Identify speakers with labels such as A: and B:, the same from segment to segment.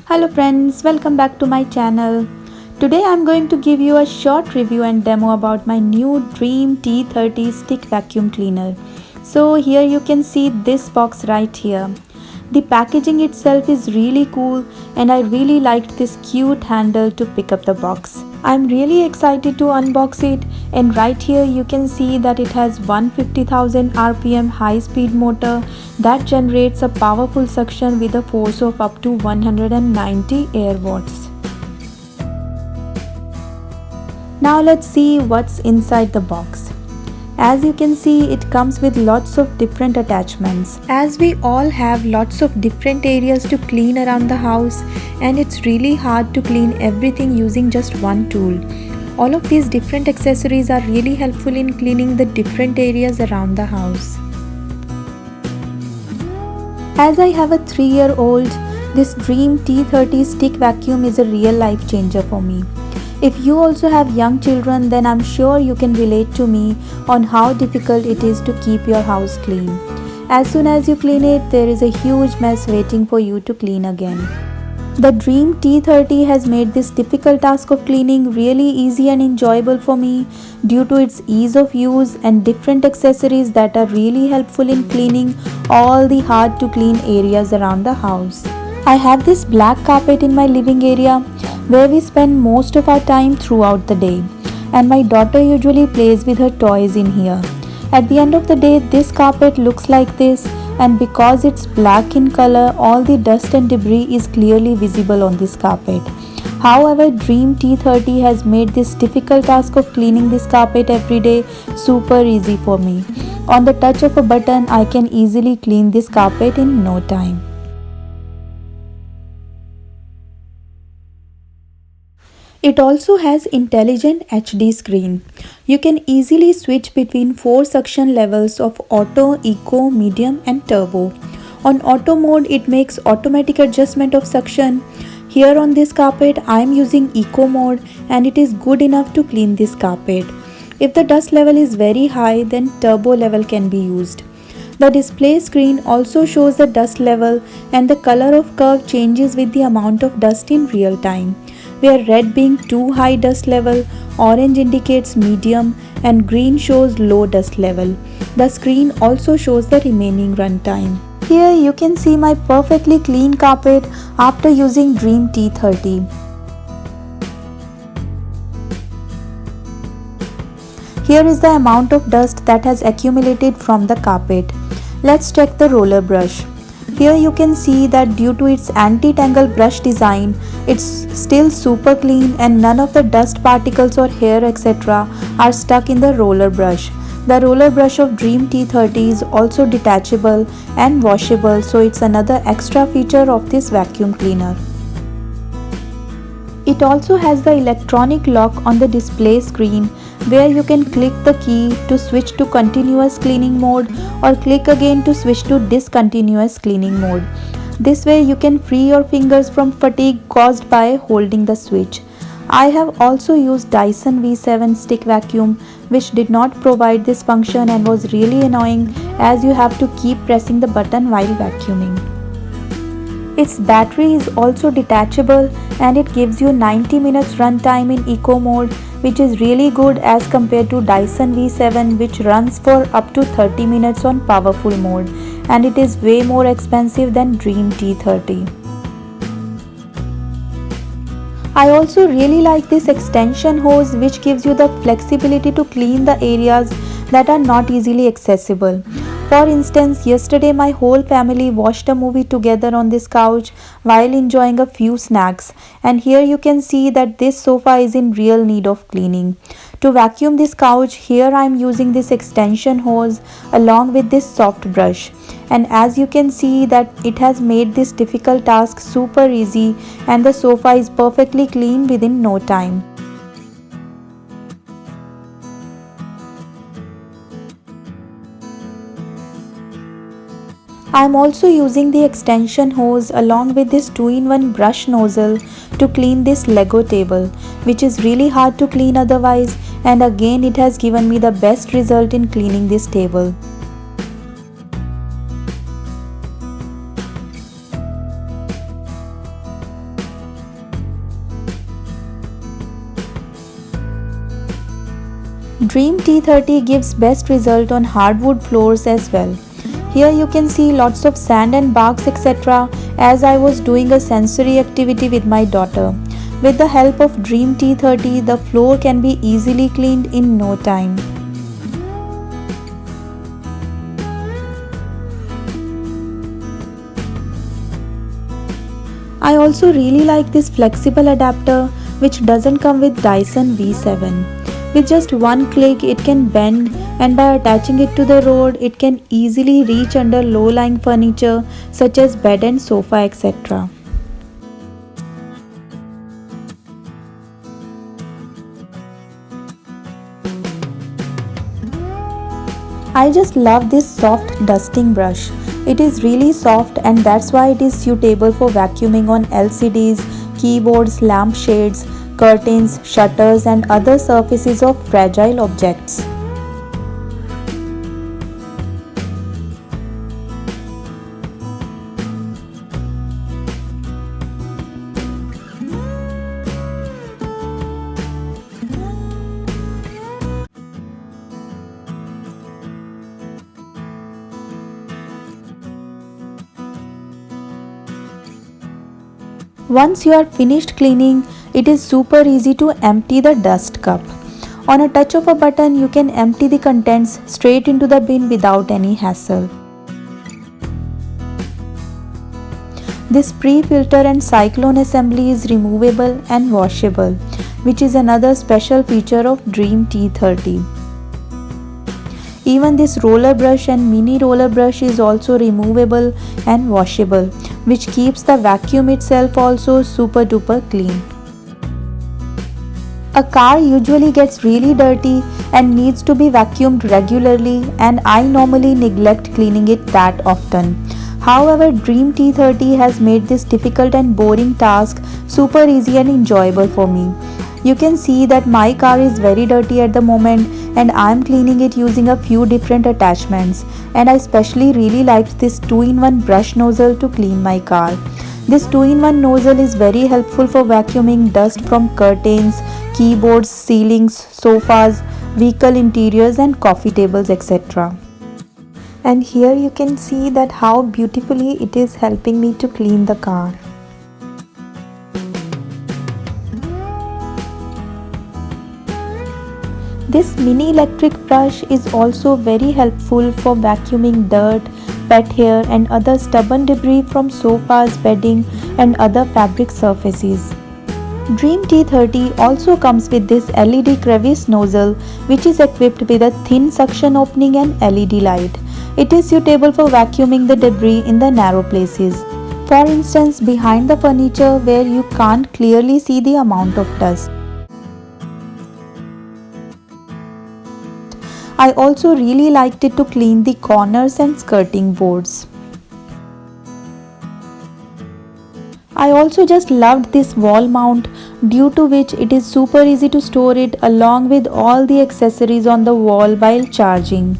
A: Hello friends, welcome back to my channel. Today I'm going to give you a short review and demo about my new Dream T30 stick vacuum cleaner. So here you can see this box right here. The packaging itself is really cool and I really liked this cute handle to pick up the box. I'm really excited to unbox it, and right here you can see that it has 150,000 RPM high-speed motor that generates a powerful suction with a force of up to 190 air watts. Now let's see what's inside the box. As you can see, it comes with lots of different attachments. As we all have lots of different areas to clean around the house, and it's really hard to clean everything using just one tool. All of these different accessories are really helpful in cleaning the different areas around the house. As I have a 3-year-old, this Dream T30 stick vacuum is a real life changer for me. If you also have young children, then I'm sure you can relate to me on how difficult it is to keep your house clean. As soon as you clean it, there is a huge mess waiting for you to clean again. The Dream T30 has made this difficult task of cleaning really easy and enjoyable for me due to its ease of use and different accessories that are really helpful in cleaning all the hard to clean areas around the house. I have this black carpet in my living area where we spend most of our time throughout the day, and my daughter usually plays with her toys in here. At the end of the day, this carpet looks like this, and because it's black in color, all the dust and debris is clearly visible on this carpet. However, Dream T30 has made this difficult task of cleaning this carpet every day super easy for me. On the touch of a button, I can easily clean this carpet in no time. It also has intelligent HD screen. You can easily switch between 4 suction levels of auto, eco, medium and turbo. On auto mode, it makes automatic adjustment of suction. Here on this carpet, I am using eco mode and it is good enough to clean this carpet. If the dust level is very high, then turbo level can be used. The display screen also shows the dust level, and the color of curve changes with the amount of dust in real time, where red being too high dust level, orange indicates medium and green shows low dust level. The screen also shows the remaining run time. Here you can see my perfectly clean carpet after using Dream T30. Here is the amount of dust that has accumulated from the carpet. Let's check the roller brush. Here you can see that due to its anti-tangle brush design, it's still super clean and none of the dust particles or hair etc. are stuck in the roller brush. The roller brush of Dream T30 is also detachable and washable, so it's another extra feature of this vacuum cleaner. It also has the electronic lock on the display screen, where you can click the key to switch to continuous cleaning mode or click again to switch to discontinuous cleaning mode. This way you can free your fingers from fatigue caused by holding the switch. I have also used Dyson V7 stick vacuum, which did not provide this function and was really annoying as you have to keep pressing the button while vacuuming. Its battery is also detachable and it gives you 90 minutes runtime in eco mode, which is really good as compared to Dyson V7, which runs for up to 30 minutes on powerful mode, and it is way more expensive than Dream T30. I also really like this extension hose, which gives you the flexibility to clean the areas that are not easily accessible. For instance, yesterday my whole family watched a movie together on this couch while enjoying a few snacks, and here you can see that this sofa is in real need of cleaning. To vacuum this couch, here I am using this extension hose along with this soft brush, and as you can see that it has made this difficult task super easy and the sofa is perfectly clean within no time. I am also using the extension hose along with this 2-in-1 brush nozzle to clean this Lego table, which is really hard to clean otherwise, and again it has given me the best result in cleaning this table. Dream T30 gives best result on hardwood floors as well. Here you can see lots of sand and barks etc. as I was doing a sensory activity with my daughter. With the help of Dream T30, the floor can be easily cleaned in no time. I also really like this flexible adapter which doesn't come with Dyson V7. With just one click it can bend, and by attaching it to the rod it can easily reach under low-lying furniture such as bed and sofa etc. I just love this soft dusting brush. It is really soft and that's why it is suitable for vacuuming on LCDs, keyboards, lampshades, curtains, shutters and other surfaces of fragile objects. Once you are finished cleaning, it is super easy to empty the dust cup. On a touch of a button, you can empty the contents straight into the bin without any hassle. This pre-filter and cyclone assembly is removable and washable, which is another special feature of Dream T30. Even this roller brush and mini roller brush is also removable and washable, which keeps the vacuum itself also super duper clean. A car usually gets really dirty and needs to be vacuumed regularly, and I normally neglect cleaning it that often. However, Dream T30 has made this difficult and boring task super easy and enjoyable for me. You can see that my car is very dirty at the moment and I am cleaning it using a few different attachments, and I especially really liked this 2-in-1 brush nozzle to clean my car. This 2-in-1 nozzle is very helpful for vacuuming dust from curtains, keyboards, ceilings, sofas, vehicle interiors and coffee tables etc. And here you can see that how beautifully it is helping me to clean the car. This mini electric brush is also very helpful for vacuuming dirt, pet hair and other stubborn debris from sofas, bedding and other fabric surfaces. Dream T30 also comes with this LED crevice nozzle which is equipped with a thin suction opening and LED light. It is suitable for vacuuming the debris in the narrow places. For instance, behind the furniture where you can't clearly see the amount of dust. I also really liked it to clean the corners and skirting boards. I also just loved this wall mount, due to which it is super easy to store it along with all the accessories on the wall while charging.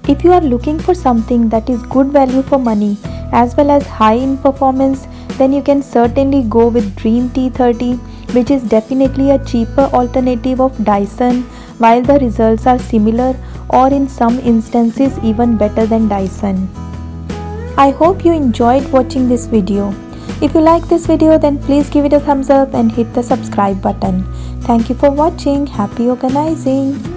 A: If you are looking for something that is good value for money as well as high in performance, then you can certainly go with Dream T30, which is definitely a cheaper alternative of Dyson, while the results are similar or in some instances even better than Dyson. I hope you enjoyed watching this video. If you like this video, then please give it a thumbs up and hit the subscribe button. Thank you for watching. Happy organizing!